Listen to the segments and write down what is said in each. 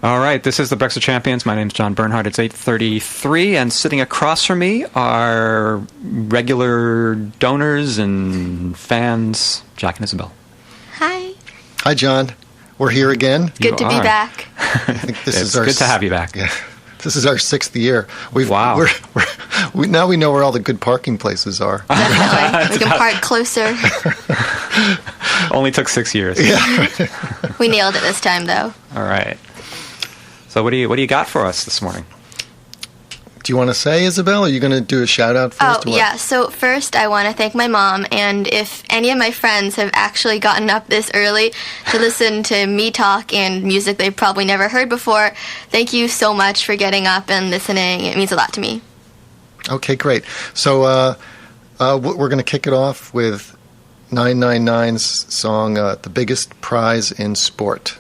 All right, this is the Breakfast of Champions. My name's John Bernhardt. It's 8:33, and sitting across from me are regular donors and fans, Jack and Isabel. Hi. Hi, John. We're here again. Good to be back. I think this It's is our good to have you back. Yeah, this is our 6th year. Wow. Now we know where all the good parking places are. Definitely. We can park closer. Only took 6 years. Yeah. We nailed it this time, though. All right. So what do you got for us this morning? Do you want to say, Isabel? Are you going to do a shout out first? Oh, yeah. So first, I want to thank my mom. And if any of my friends have actually gotten up this early to listen to me talk and music they've probably never heard before, thank you so much for getting up and listening. It means a lot to me. Okay, great. So we're going to kick it off with 999's song, The Biggest Prize in Sport.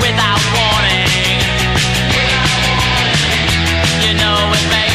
Without warning, you know it makes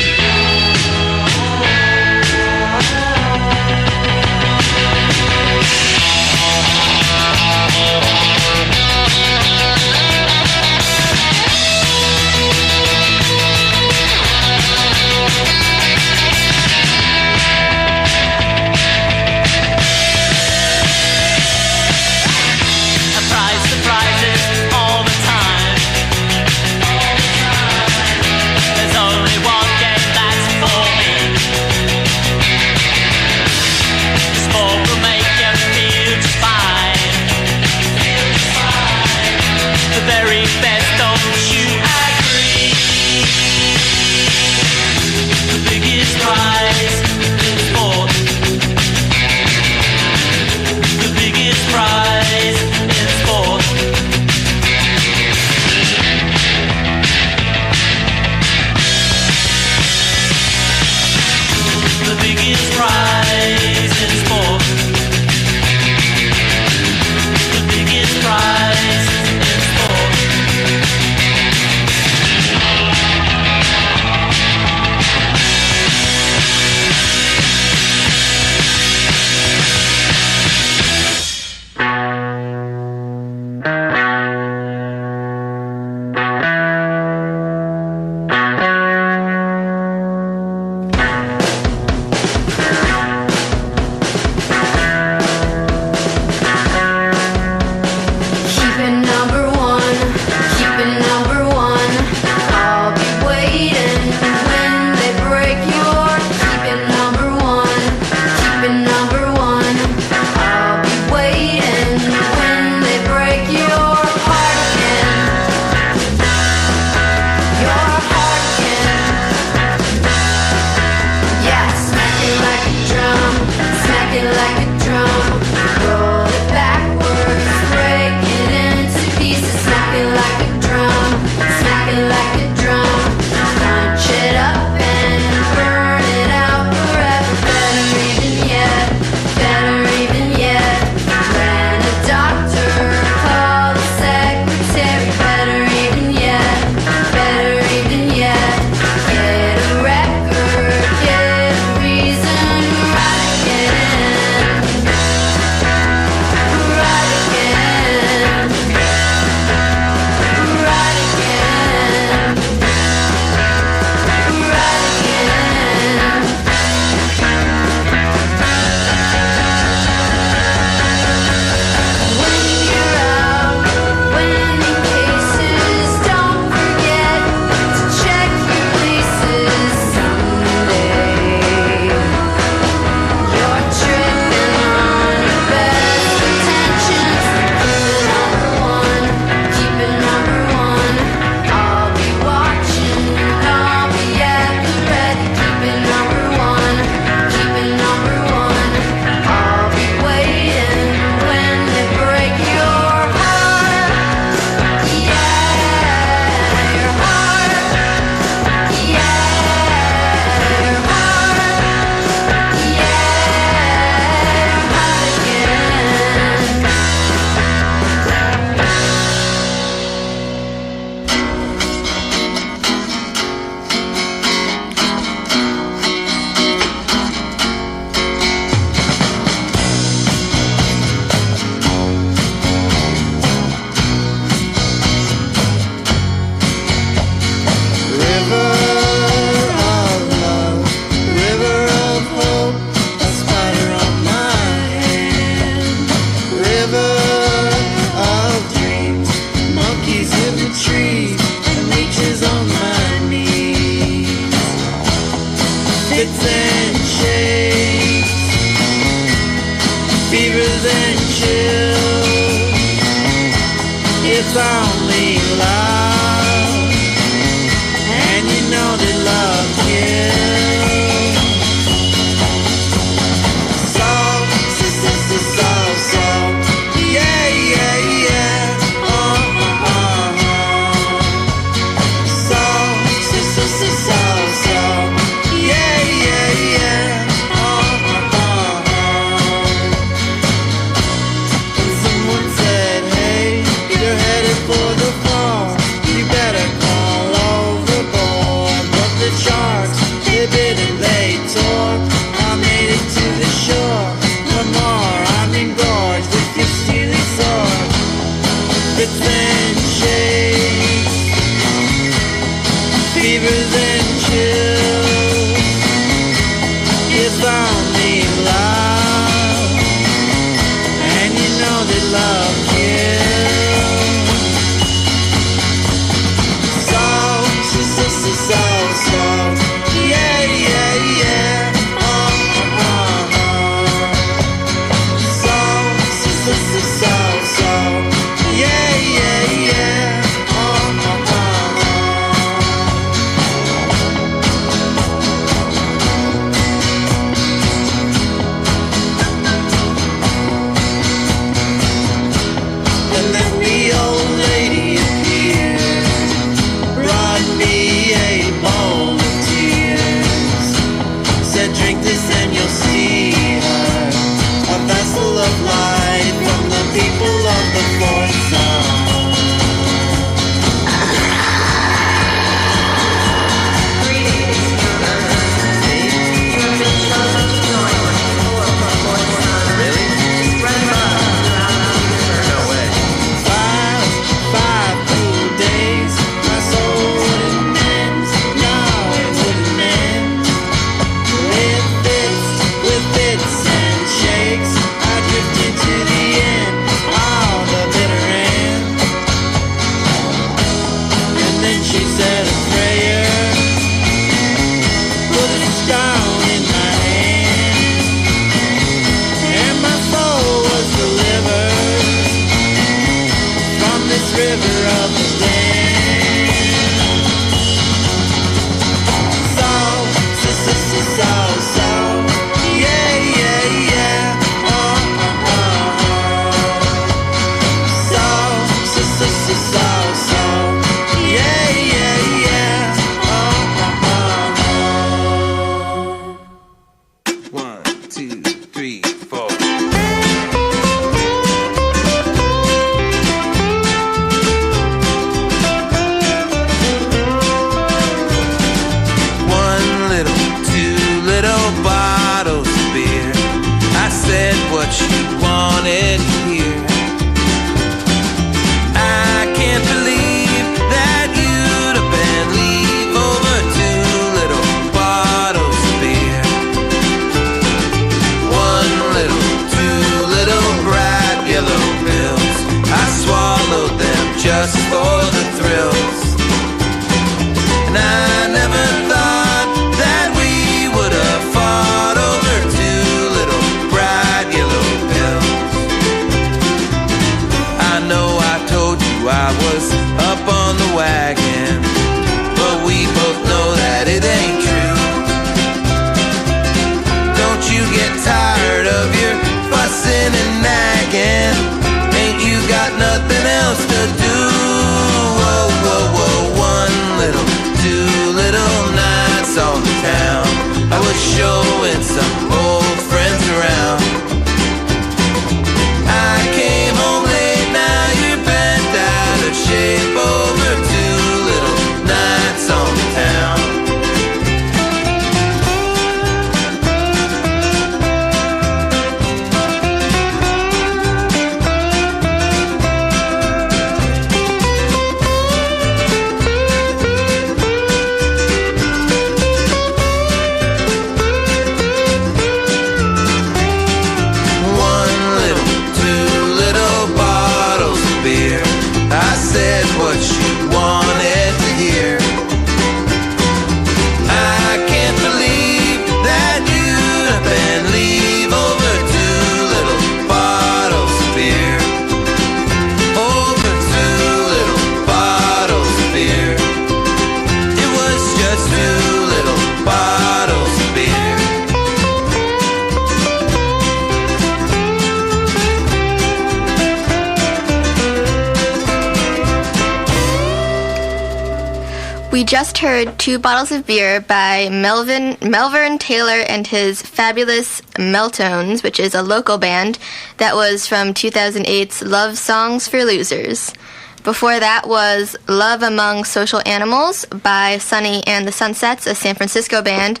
We just heard 2 Bottles of Beer by Melvin Taylor and his Fabulous Meltones, which is a local band that was from 2008's Love Songs for Losers. Before that was Love Among Social Animals by Sunny and the Sunsets, a San Francisco band.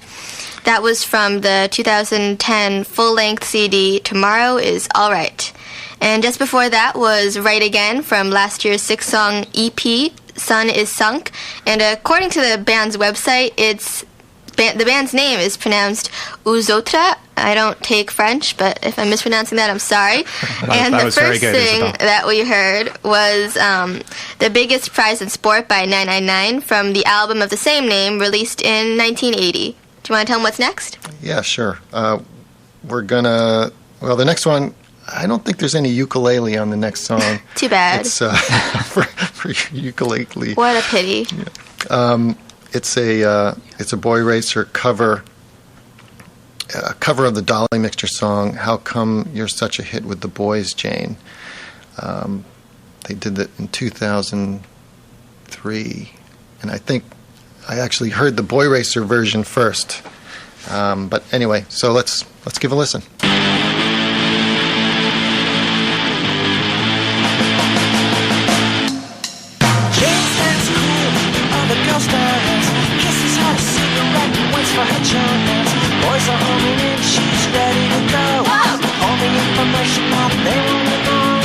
That was from the 2010 full-length CD Tomorrow Is Alright. And just before that was Right Again from last year's 6-song EP, Sun Is Sunk. And according to the band's website, the band's name is pronounced Uzotra. I don't take French, but if I'm mispronouncing that, I'm sorry. And the first thing that we heard was The Biggest Prize in Sport by 999 from the album of the same name released in 1980. Do you want to tell them what's next? Yeah, sure. We're going to... Well, the next one, I don't think there's any ukulele on the next song. Too bad. It's for ukulele. What a pity. Yeah. It's a Boy Racer cover of the Dolly Mixture song, How Come You're Such a Hit with the Boys, Jane. They did that in 2003, and I think I actually heard the Boy Racer version first. But anyway, so let's give a listen. For her chance, boys are homing and she's ready to go. All the information that they want to know,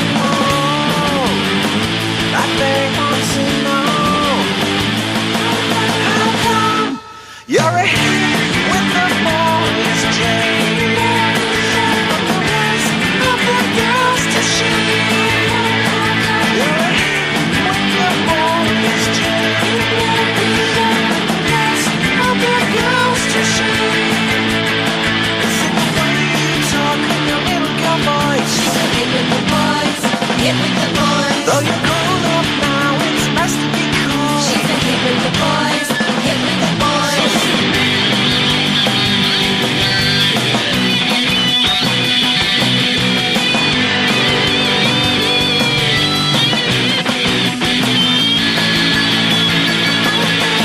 that they want to know. How come you're a hit with the boys, Jane? But the rest of the girls to shame. You're a hit with the boys, Jane. To shame. It's in the way you talk and your little girl voice. She's a hit with the boys, hit with the boys. Though you're grown up now, it's best to be cool. She's a hit with the boys, hit with the boys.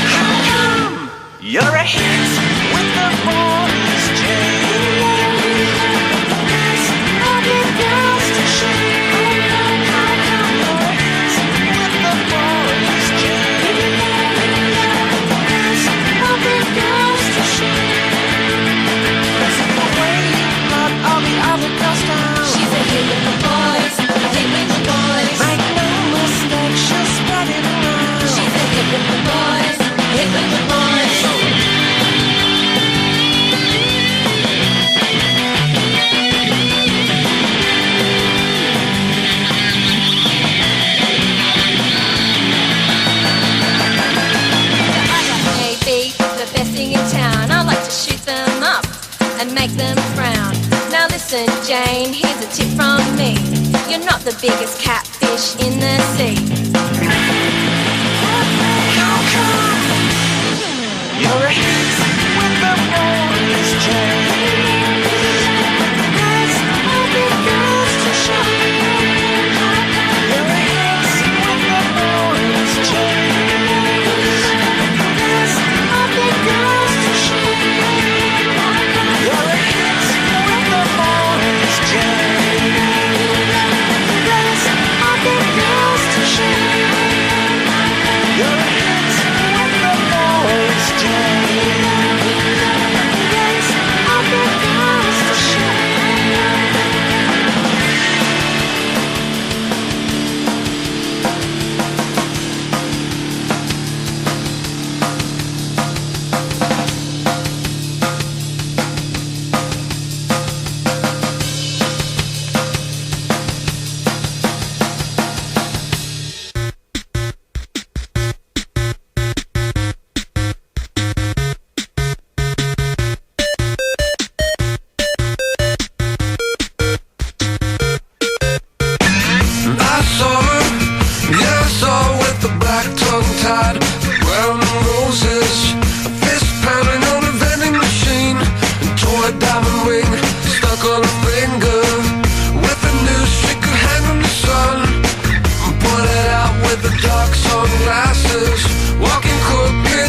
How come you're a hit? Make them frown. Now listen, Jane, here's a tip from me. You're not the biggest catfish in the sea. How come you're a hit with the boys, Jane? There's other girls to shine. You're a hit with the boys, Jane. There's other girls to shine. You're a hit with the boys, Jane. There's other girls to shine. You're a hit with the boys, Jane. There's other girls to dark sunglasses, walking crooked.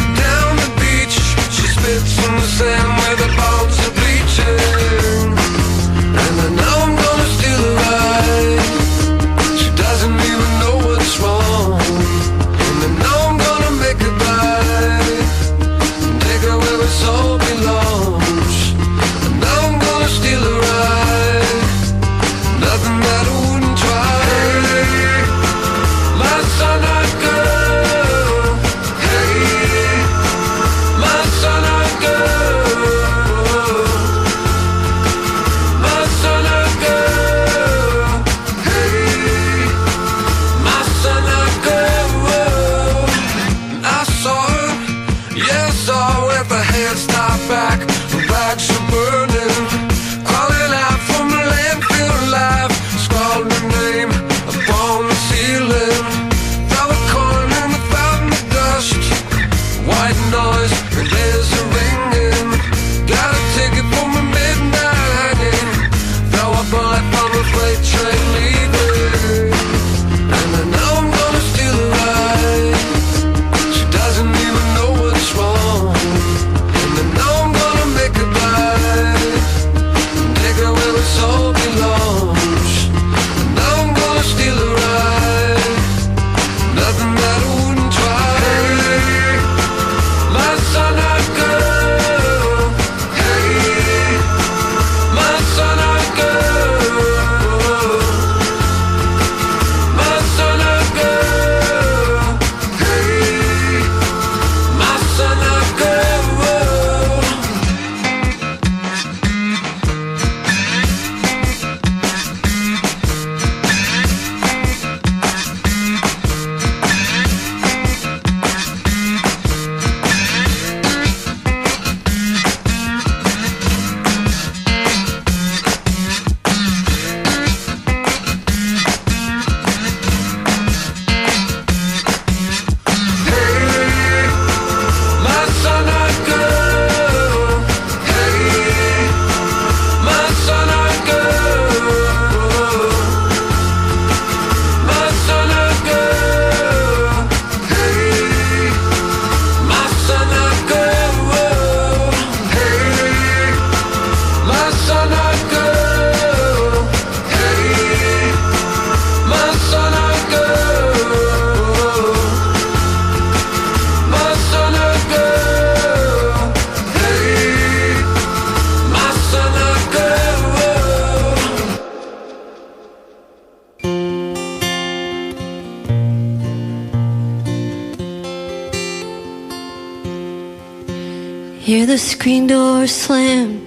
Hear the screen door slam.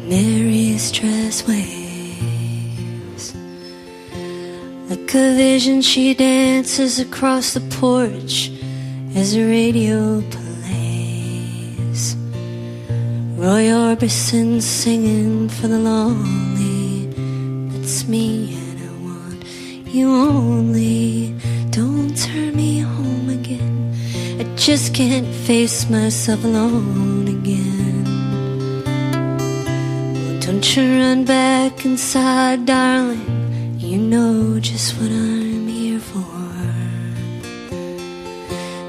Mary's dress waves. Like a vision, she dances across the porch as the radio plays. Roy Orbison singing for the lonely. That's me and I want you only. Don't turn me home again. I just can't face myself alone again. Well, don't you run back inside, darling. You know just what I'm here for.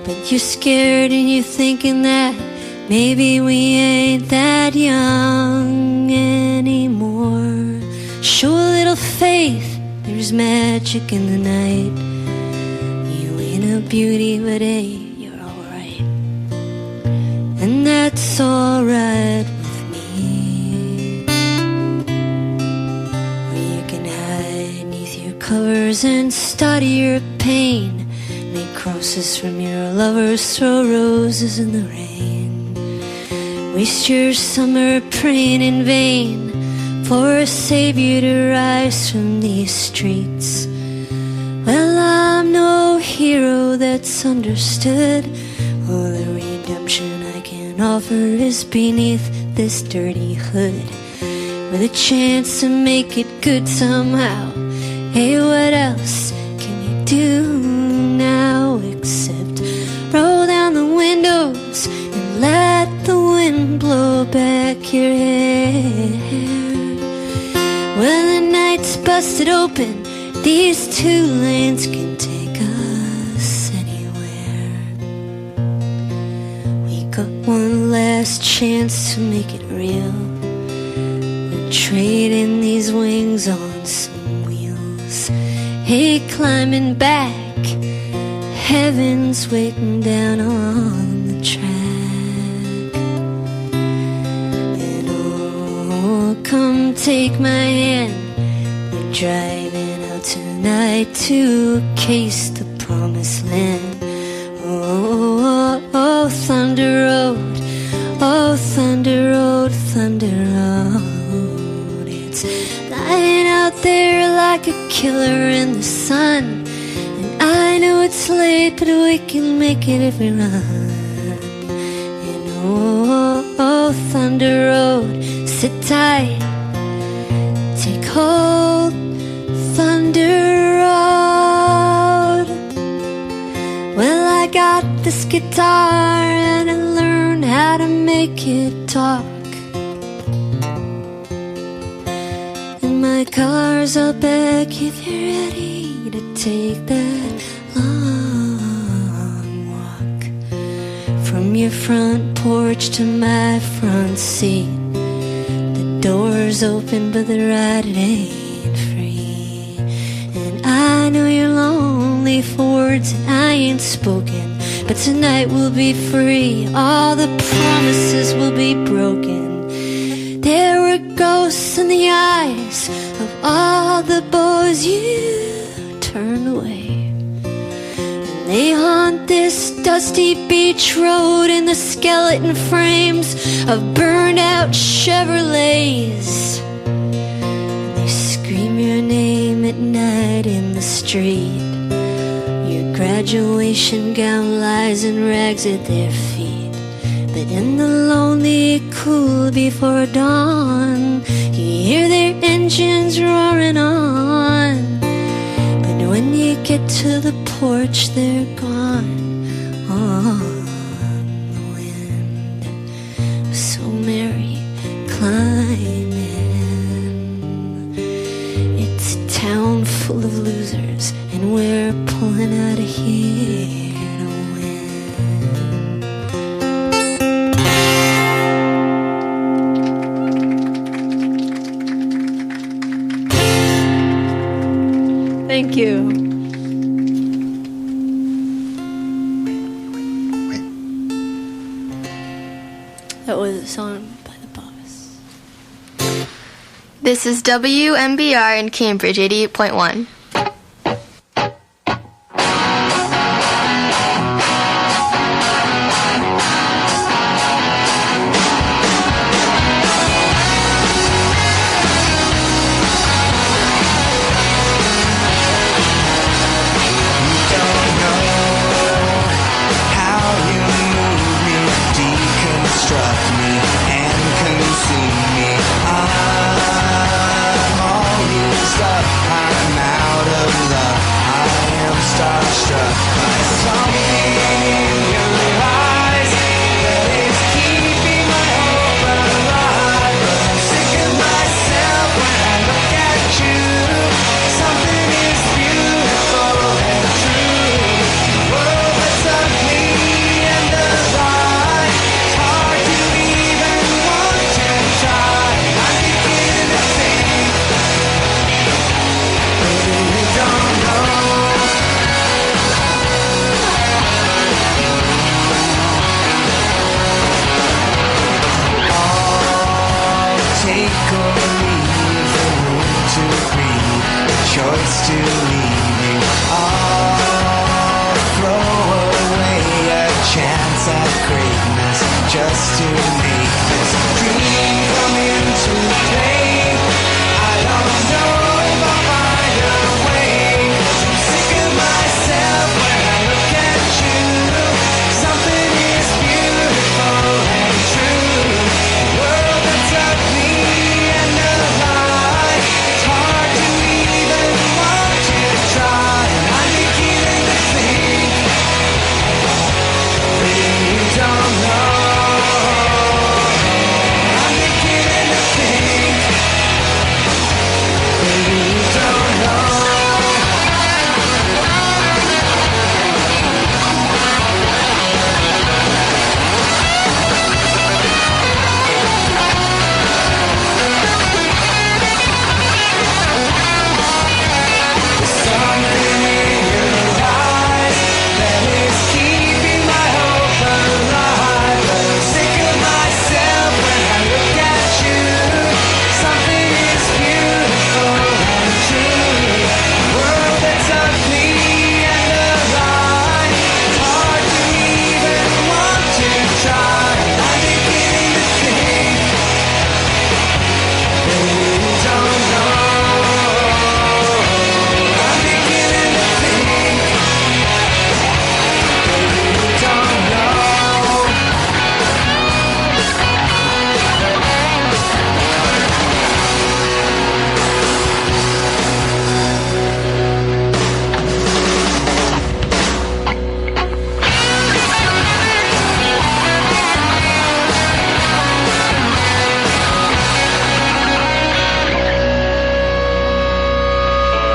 But you're scared and you're thinking that maybe we ain't that young anymore. Show a little faith, there's magic in the night. You ain't a beauty, but hey, you're alright. And that's alright with me. Or you can hide neath your covers and study your pain. Make crosses from your lovers, throw roses in the rain. Waste your summer praying in vain for a savior to rise from these streets. Well, I'm no hero that's understood. Oh, the redemption I can offer is beneath this dirty hood, with a chance to make it good somehow. Hey, what else can we do now except roll down the windows and let the wind blow back your hair? Well, the night's busted open. These two lanes can take us anywhere. We got one last chance to make it real. We're trading these wings on some wheels. Hey, climbing back, heaven's waiting down on the track. And oh, come take my hand. We're driving out tonight to case the promised land. Oh, oh, oh, Thunder Road. Oh, Thunder Road, Thunder Road. It's lying out there like a killer in the sun. And I know it's late, but we can make it if we run. And oh, oh, Thunder Road, sit tight. Take hold, Thunder Road. Well, I got this guitar and I learned how to make it talk. And my car's out back if you're ready to take that long walk. From your front porch to my front seat. The door's open, but the ride it ain't free. And I know you're lonely for words that I ain't spoken, but tonight we'll be free. All the promises will be broken. There were ghosts in the eyes of all the boys you turned away. And they haunt this dusty beach road in the skeleton frames of burned out Chevrolets. And they scream your name at night in the street. Your graduation gown lies in rags at their feet. But in the lonely cool before dawn, you hear their engines roaring on. But when you get to the porch, they're gone on the wind. So merry climbing. It's a town full of losers, and we're pulling out of here to win. Thank you. Wait. That was a song by the Boss. This is WMBR in Cambridge, 88.1. see me. I'm all used up, I'm out of luck, I am starstruck by something in your eyes that is keeping my hope alive. But I'm sick of myself when I look at you. Something is beautiful and true. The world that's ugly and the lie. It's hard to even want to try. I'm beginning to think, baby, you don't know. Take or leave, the room to breathe, the choice to leave you. I'll throw away a chance at greatness just to make this dream come into play. I don't know if I'll find a way. I'm sick of myself when I look at you. Something is beautiful and true. A world that's ugly and a lie. It's hard to even want to try. And I'm beginning to think, baby, you don't know. I'm beginning to think, baby, you don't know. Something in your eyes that is keeping my hope alive. But I'm sick of myself when I look at you. Something is beautiful and true. A world that's ugly and a lie. It's hard to even want to try. I'm beginning to think, baby, you don't know. I'm beginning to think, baby, you don't know.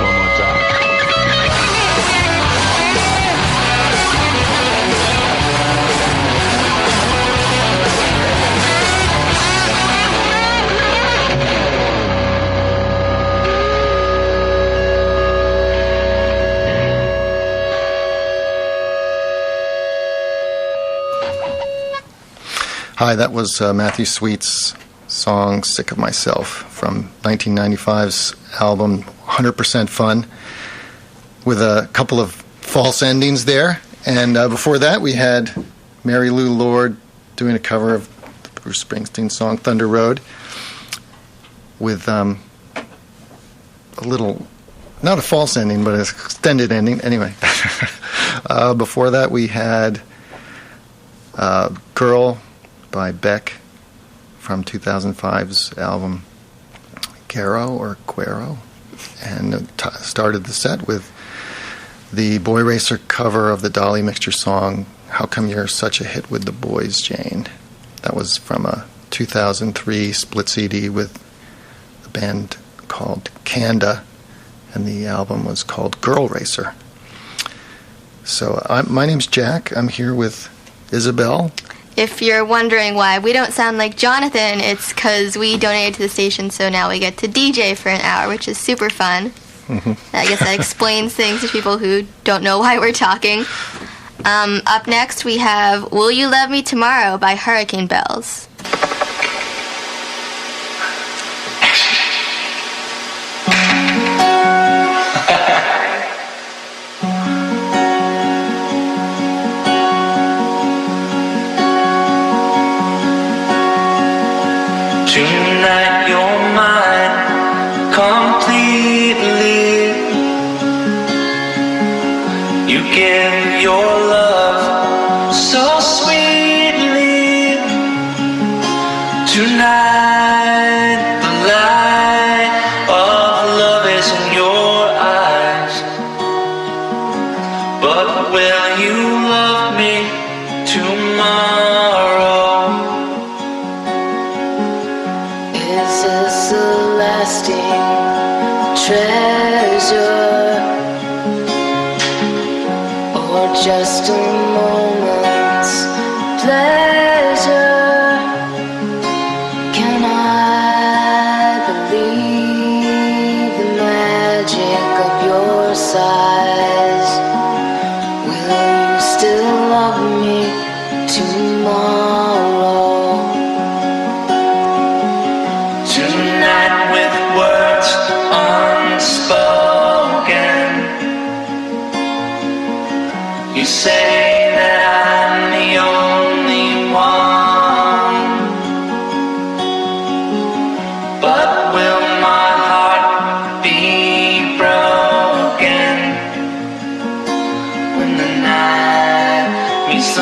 One more time. Hi, that was Matthew Sweet's song "Sick of Myself" from 1995's album 100% Fun, with a couple of false endings there. And before that, we had Mary Lou Lord doing a cover of the Bruce Springsteen song "Thunder Road" with a little, not a false ending, but an extended ending. Anyway, before that, we had "Girl" by Beck from 2005's album Quero, and started the set with the Boy Racer cover of the Dolly Mixture song "How Come You're Such a Hit with the Boys, Jane." That was from a 2003 split CD with a band called Kanda, and the album was called Girl Racer. So my name's Jack. I'm here with Isabel. If you're wondering why we don't sound like Jonathan, it's because we donated to the station, so now we get to DJ for an hour, which is super fun. I guess that explains things to people who don't know why we're talking. Up next, we have "Will You Love Me Tomorrow" by Hurricane Bells. Tonight you're mine completely. You give your love so sweetly. Tonight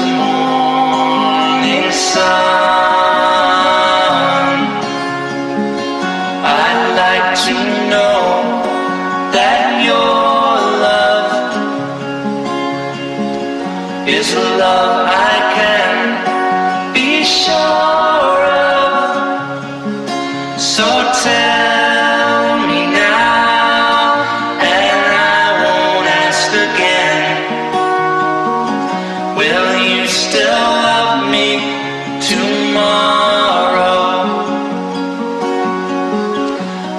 the morning sun. I'd like to know that your love is a love I can be sure of. So tell me now, and I won't ask again. Will you still love me tomorrow?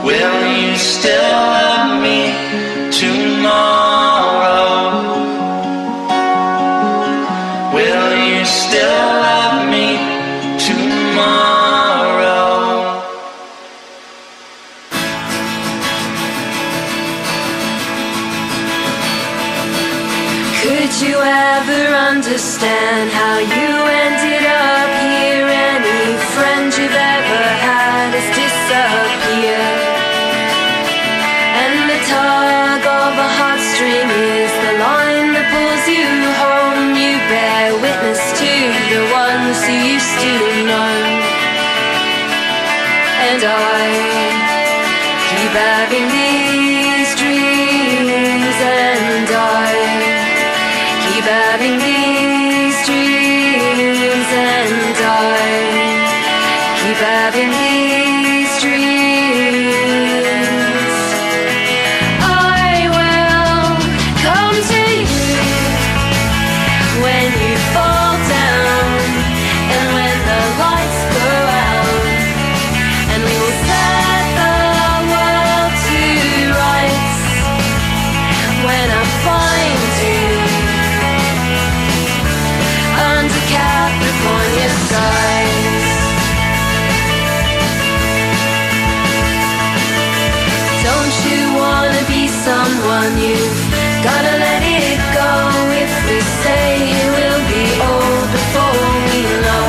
Will you still love me tomorrow? Will you still love me tomorrow? Could you ever understand how you ended up here? Any friend you've ever had has disappeared, and the tug of a heartstring is the line that pulls you home. You bear witness to the ones who used to know, and I keep having these dreams, and I keep having these dreams, and I keep having these dreams. I will come to you when you fall down, and when the lights go out, and we will set the world to rights. When I find you under California skies. Don't you wanna be someone? You've gotta let it go. If we say we'll be old before we know,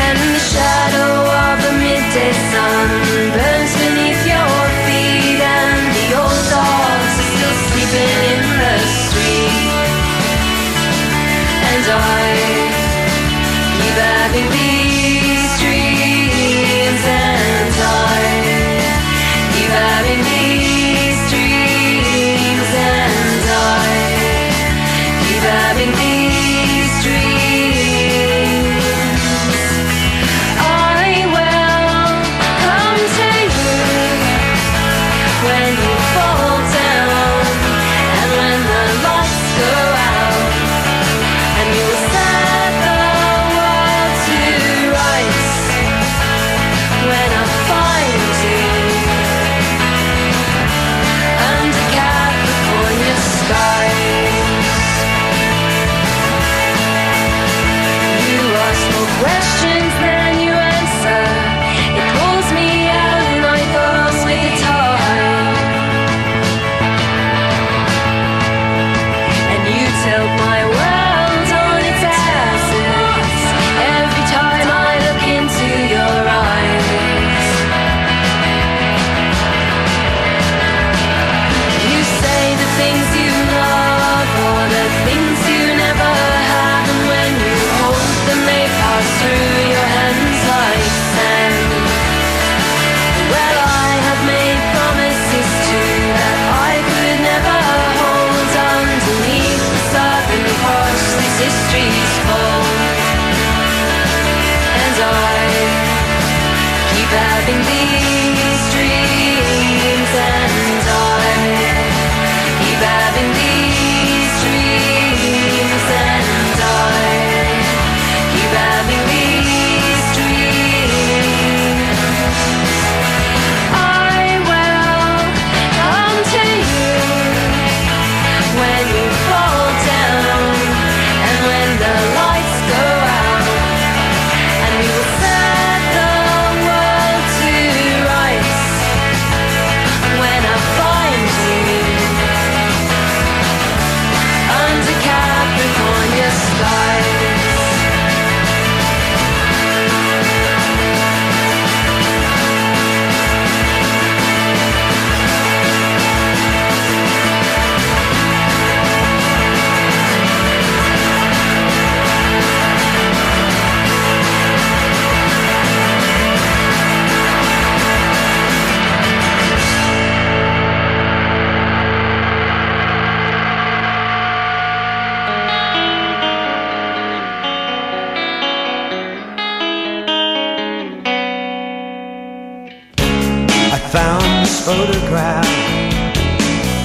and the shadow of a midday sun burns beneath your feet, and the old dogs are still sleeping in the street, and I keep having these dreams, and I keep having these dreams, and I keep having these dreams. I will come to you when you fall down, and when the lights go out, and you'll set the world to rights. When I find you under California skies. You ask more questions than you answer. It pulls me out and I go with the tide, and you tilt my world on its axis every time I look into your eyes. You say the things you love or the things you never had, and when you hold them they pass through your hands like sand. Well, I have made promises too that I could never hold. Underneath the southern porch these histories fold, and I keep having these dreams, and I keep having these dreams, and I keep having these dreams. I will come to you when you fall down, and when the photograph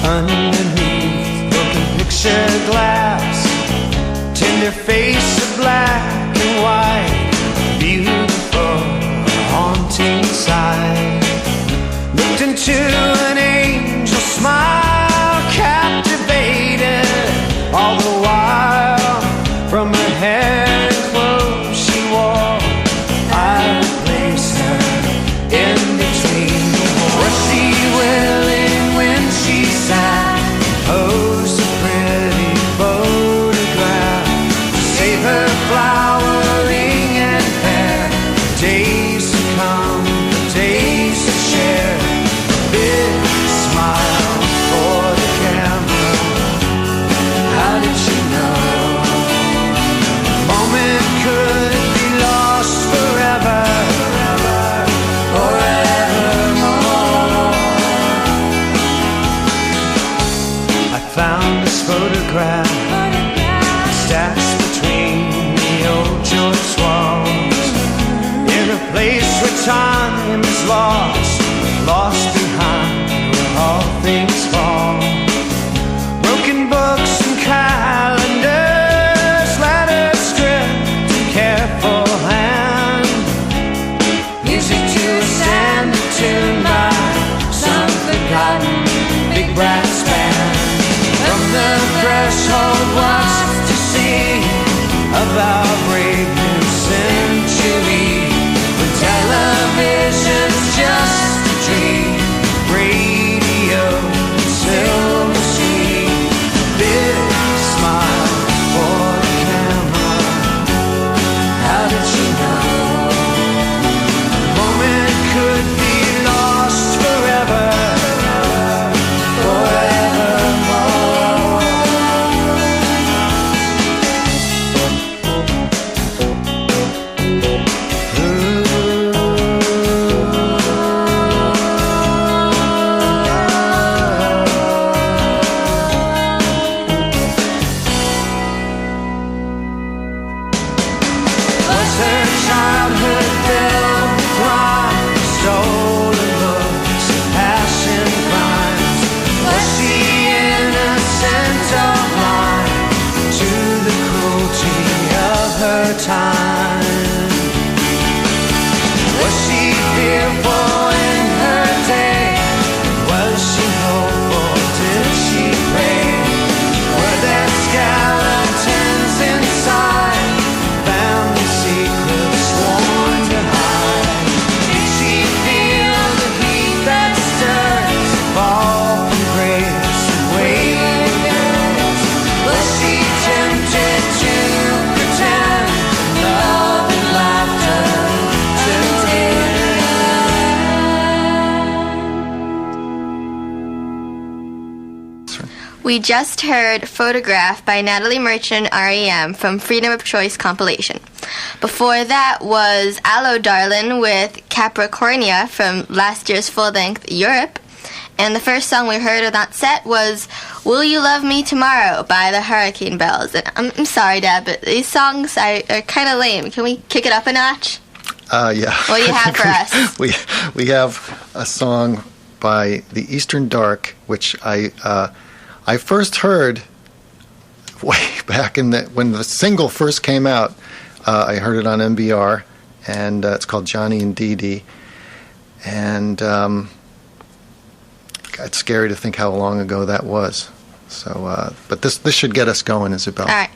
underneath broken picture glass. Tender face of black and white, beautiful, haunting sight. Looked into an angel smile, captivated all the while. From her hair and clothes she wore, I replaced her in between the walls. Was she willing when she sat, posed a pretty photograph to save her flowering and hair? Days to come, days to share. A big smile for the camera. How did she know? Moment could be lost forever, forevermore. I found this photograph stashed between the old George walls, in a place where time is lost, lost behind where all things fall. Broken books and calendars, letters script in careful hand. Music to a standard tune by some forgotten big brass band. From the threshold, what's to see of our brave new century, when television's just a dream, radio, silver screen. Big smile for the camera. How did she know? Moment could be lost forever, forevermore. Was her childhood filled with crime, stolen books, passion crimes? Was she innocent or blind to the cruelty of her time? Was she fearful in her day? Was she hopeful? Did she pray? Were there skeletons inside? Family secrets sworn to hide. Did she feel the heat that stirs, fall from grace and waiting girls? Was she tempted to pretend love and laughter to We just heard Photograph by Natalie Merchant REM from Freedom of Choice compilation. Before that was Allo Darlin' with Capricornia from last year's full-length Europe. And the first song we heard of that set was Will You Love Me Tomorrow by the Hurricane Bells. And I'm sorry, Dad, but these songs are kind of lame. Can we kick it up a notch? Yeah. What do you have for us? We have a song by the Eastern Dark, which I first heard way back when the single first came out. I heard it on MBR, and it's called Johnny and Dee Dee. And it's scary to think how long ago that was. So, but this should get us going, Isabel. All right.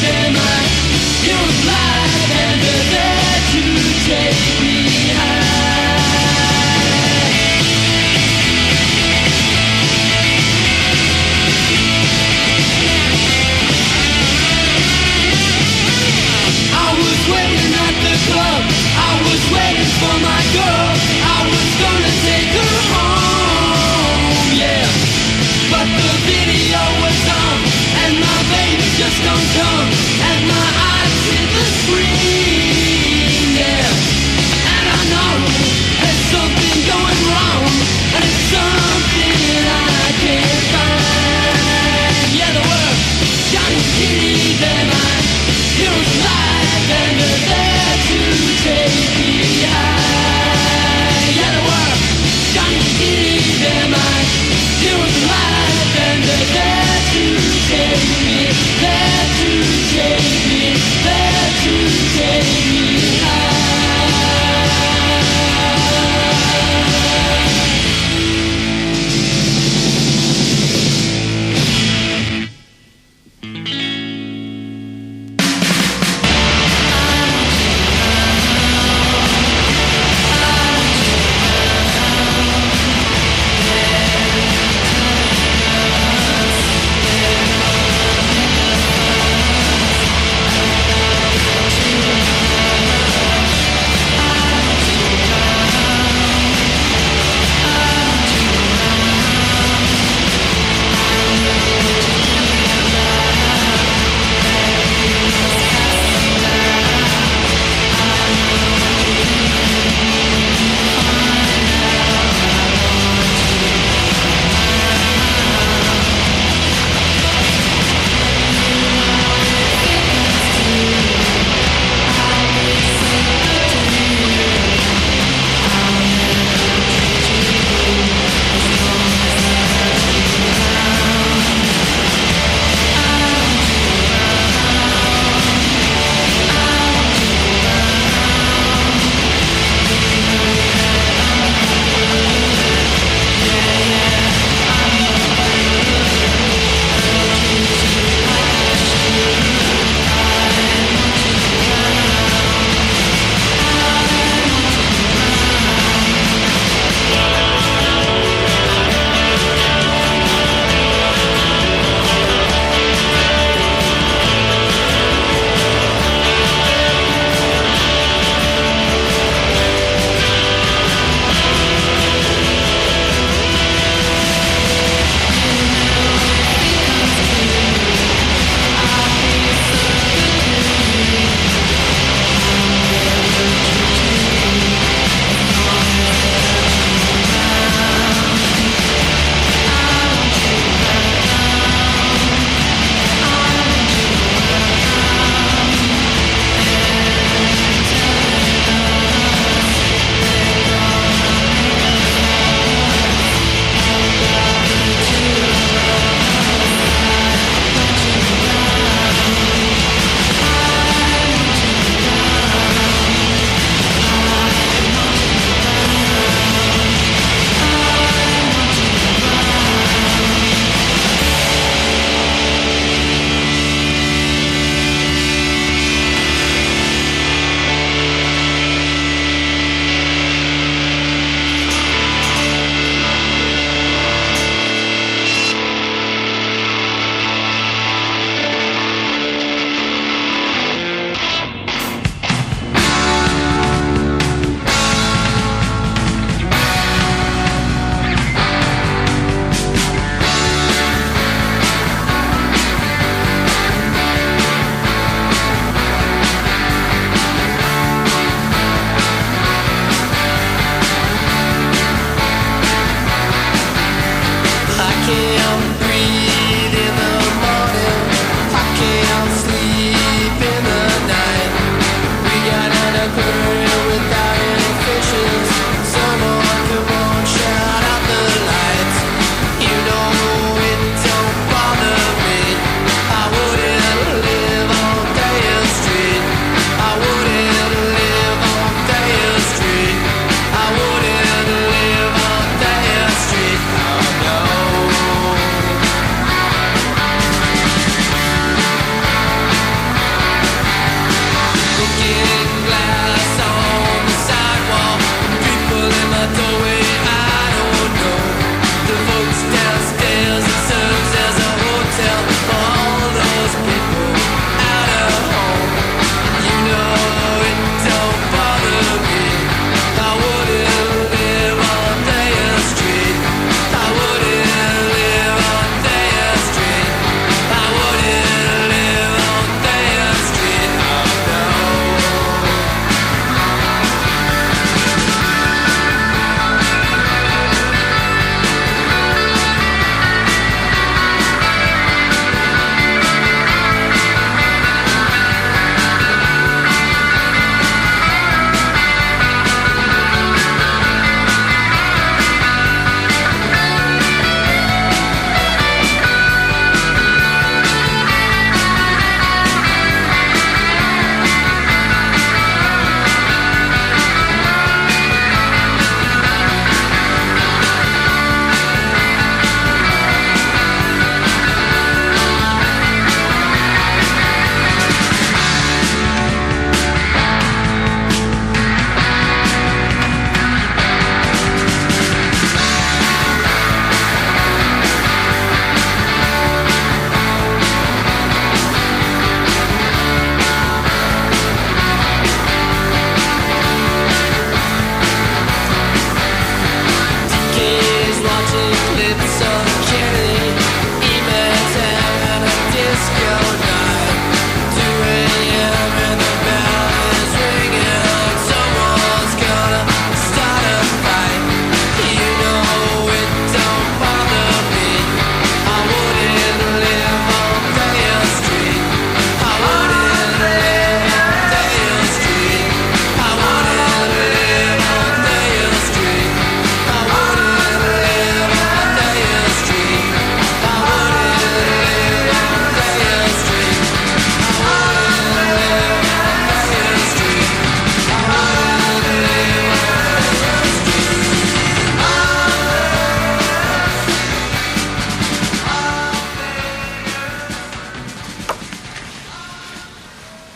they're my heroes life, and they're there to take me high. I was waiting at the club, I was waiting for my girl, I was gonna take her home, yeah. But the video was on, and my baby just don't come, and my eyes hit the screen, yeah. And I know there's something going wrong, and it's something I can't find. Yeah, the word Johnny Kitty, they're my heroes alive, and they're there to take me high. Yeah, the word Johnny Kitty, they're my heroes alive, and they're there to take me, there to take me, there to take me high.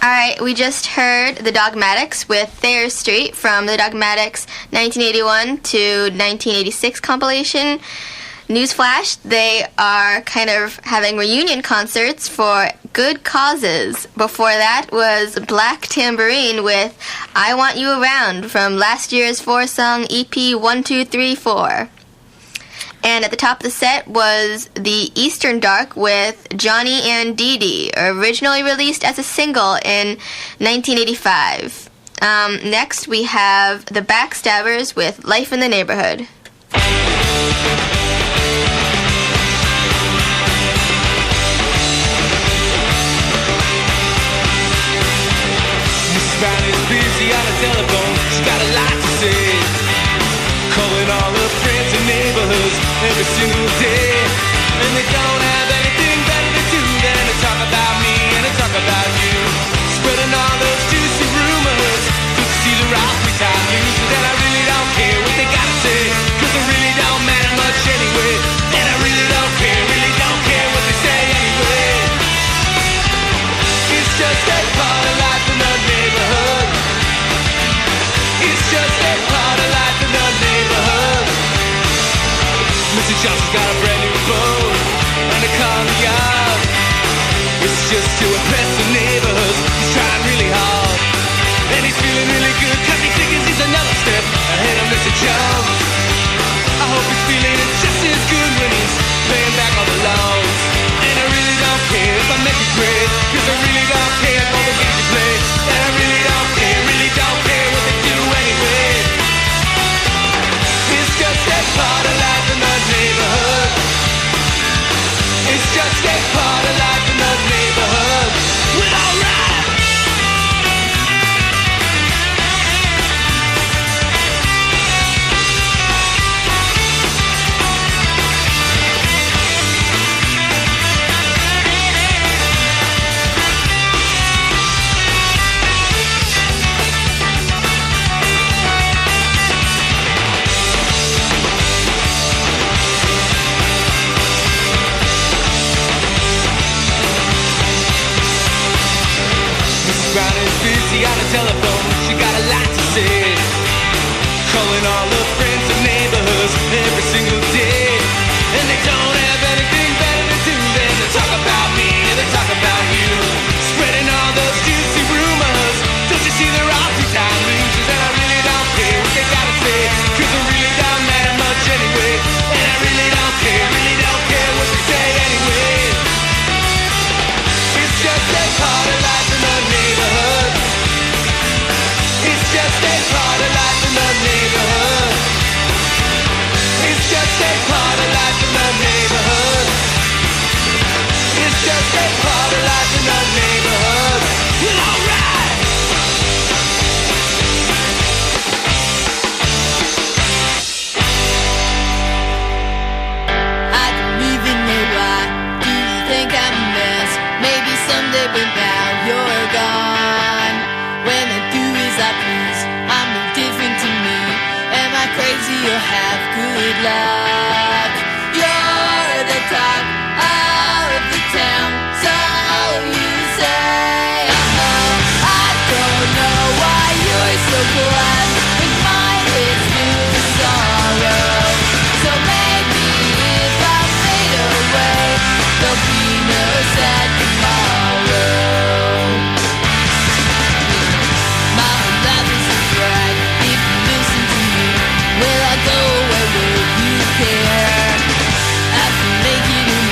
Alright, we just heard the Dogmatics with Thayer Street from the Dogmatics 1981 to 1986 compilation. Newsflash, they are kind of having reunion concerts for good causes. Before that was Black Tambourine with I Want You Around from last year's 4-song EP 1234. And at the top of the set was the Eastern Dark with Johnny and Dee Dee, originally released as a single in 1985. Next we have the Backstabbers with Life in the Neighborhood. Mrs. Brown is busy on the telephone. She's got a lot to say. Calling all her friends and neighborhoods every single day. And they don't have anything better to do than to talk about me and to talk about you. Spreading all those juicy rumors to see the rock we time news. And I really don't care what they gotta say, cause it really don't matter much anyway. And I really don't care what they say anyway. It's just a part of life in the neighborhood. It's just a part of life in the neighborhood. Mr. Johnson's got a brand new boat and a car in the yard. It's just to impress the neighborhoods. He's trying really hard, and he's feeling really good cause he thinks he's another step ahead of Mr. Jones. I hope he's feeling it just as good when he's paying back all the loans. And I really don't care if I make it great, cause I really don't care all the games you play. And I really don't care what they do anyway. It's just a part of life in the neighborhood. It's just a part of life in the neighborhood. Well, alright. Brown is busy on the telephone. She got a lot to say. Calling all her friends and neighborhoods every single day. And they don't have anything better to do than to talk about me and to talk about you. Spreading all those juicy rumors. Don't you see they're all two-time losers? And I really don't care what they gotta say, cause it really don't matter much anyway. And I really don't care what they say anyway. It's just a part of life in the neighborhood. It's just a part of life in the neighborhood. It's just a part of life in the neighborhood. It's just a part of life in the neighborhood. Well, alright. I don't even know why. Do you think I'm a mess? Maybe someday, but now you're gone. When I do as I please, I'm no different to me. Am I crazy or have good luck? You're the talk of the town, so you say. I don't know why you're so glad with mindless new sorrow. So maybe if I fade away, there'll be no sad tomorrow. My whole life is a drag. If you listen to me, will I go away? Will you care? After making it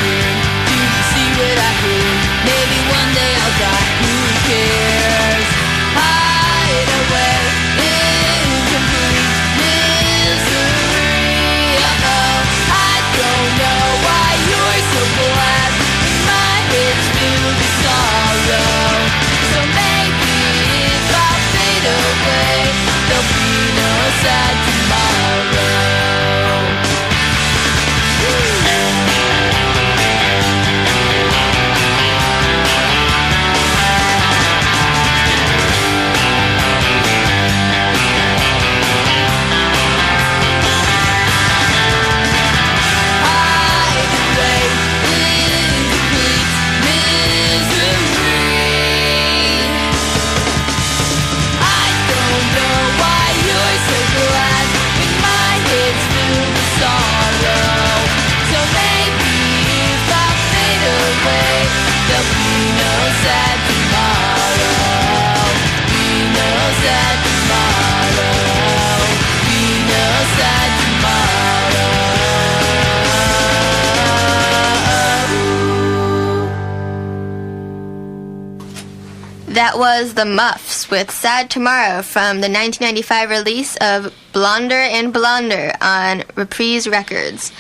That was The Muffs with Sad Tomorrow from the 1995 release of Blonder and Blonder on Reprise Records.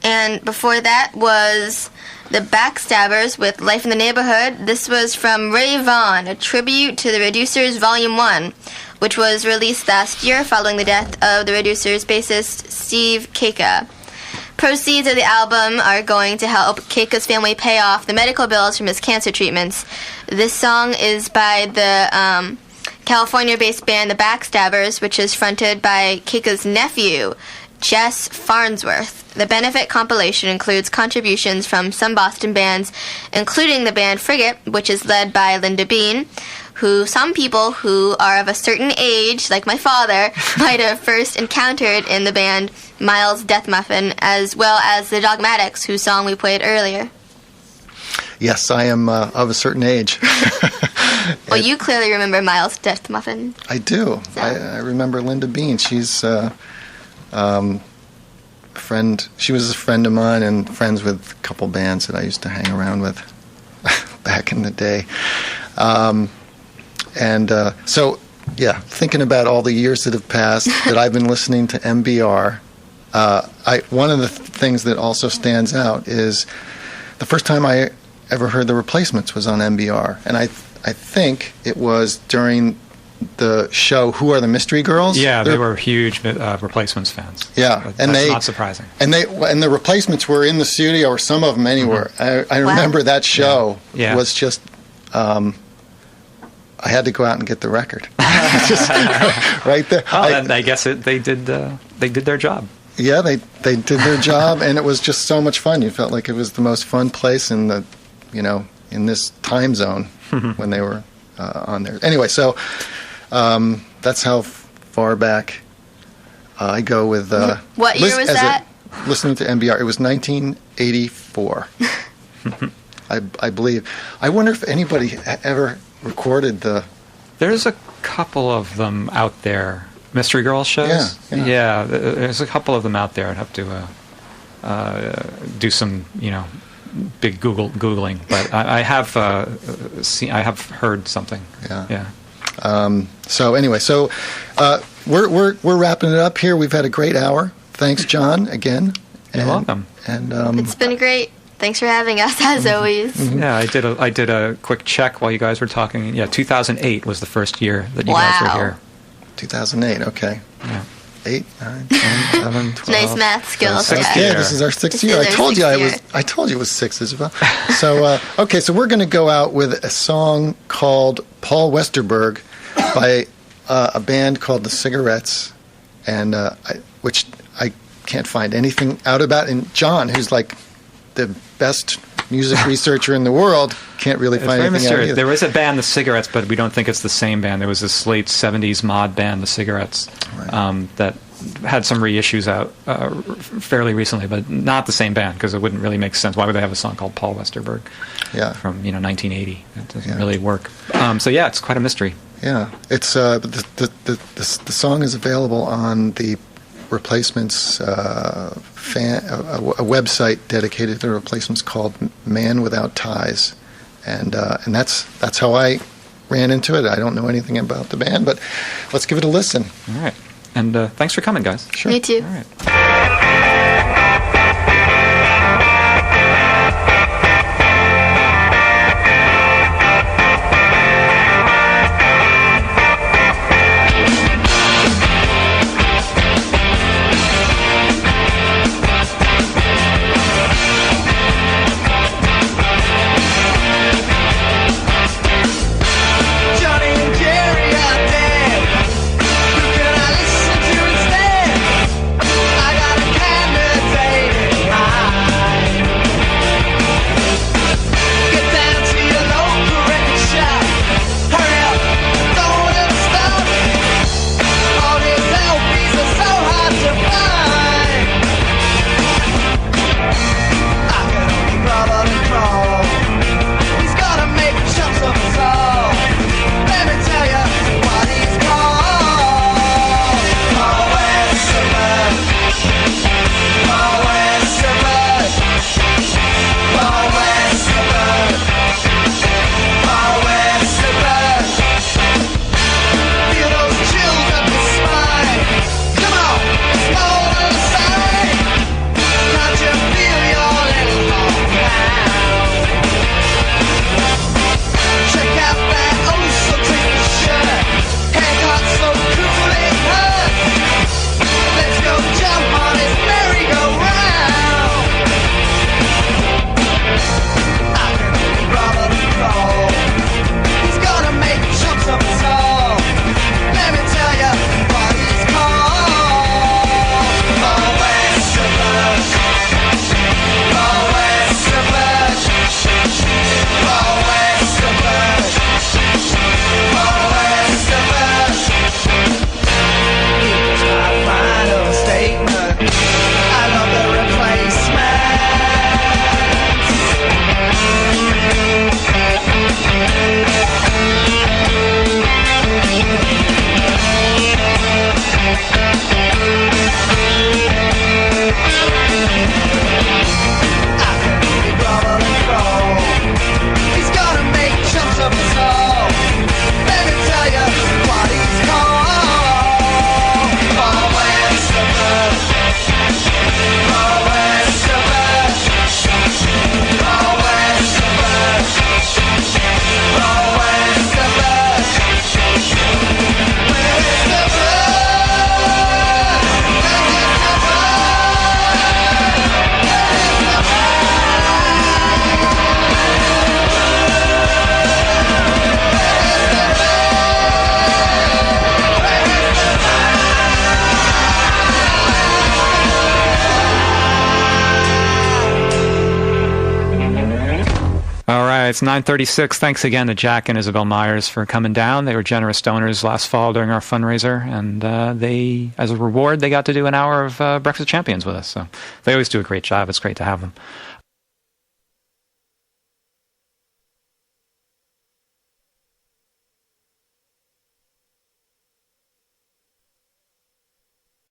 And before that was The Backstabbers with Life in the Neighborhood. This was from Ray Vaughan, a tribute to the Reducers Volume 1, which was released last year following the death of the Reducers bassist Steve Kaka. Proceeds of the album are going to help Keika's family pay off the medical bills from his cancer treatments. This song is by the California-based band The Backstabbers, which is fronted by Keika's nephew, Jess Farnsworth. The benefit compilation includes contributions from some Boston bands, including the band Frigate, which is led by Linda Bean, who some people who are of a certain age, like my father, might have first encountered in the band Miles Death Muffin, as well as the Dogmatics, whose song we played earlier. Yes, I am of a certain age. Well, you clearly remember Miles Death Muffin. I do. So. I remember Linda Bean. She's a friend. She was a friend of mine and friends with a couple bands that I used to hang around with back in the day. So, thinking about all the years that have passed that I've been listening to MBR, one of the things that also stands out is the first time I ever heard the Replacements was on MBR, and I think it was during the show Who Are the Mystery Girls? Yeah, they were huge Replacements fans. Yeah, That's not surprising. And the Replacements were in the studio, or some of them anywhere. Mm-hmm. I remember that show Yeah. was just. I had to go out and get the record. Just right there. Well, I guess they did their job. Yeah, they did their job, and it was just so much fun. You felt like it was the most fun place in this time zone when they were on there. Anyway, so that's how far back I go with. What year was that? Listening to MBR, it was 1984. I believe. I wonder if anybody ever recorded the. There's a couple of them out there. Mystery Girl shows? Yeah, there's a couple of them out there. I'd have to do some, big Googling. But I have I have heard something. Yeah. So anyway, we're wrapping it up here. We've had a great hour. Thanks, John, again. You're welcome. And It's been great. Thanks for having us, as always. Mm-hmm. Yeah, I did a quick check while you guys were talking. Yeah, 2008 was the first year that you guys were here. 2008. Okay. Yeah. 8, 9, 10, 11, 12. Nice math skills. Sixth guys. Yeah, this is our sixth year. This is our sixth year. I told you it was 6, Isabel. So okay, so we're going to go out with a song called Paul Westerberg by a band called the Cigarettes, and which I can't find anything out about. And John, who's like the best music researcher in the world, can't really find anything out either. There was a band, the Cigarettes, but we don't think it's the same band. There was this late 70s mod band, the Cigarettes, that had some reissues out fairly recently, but not the same band, because it wouldn't really make sense. Why would they have a song called Paul Westerberg from 1980? That doesn't really work. So yeah, it's quite a mystery. Yeah, it's the song is available on the Replacements a website dedicated to Replacements called Man Without Ties, and that's how I ran into it. I don't know anything about the band, but let's give it a listen. All right, and thanks for coming, guys. Sure. Me too. All right. Johnny and Jerry are dead. Who can I listen to instead? I got right, it's 9:36. Thanks again to Jack and Isabel Meyers for coming down. They were generous donors last fall during our fundraiser, and they, as a reward, they got to do an hour of Breakfast of Champions with us. So they always do a great job. It's great to have them.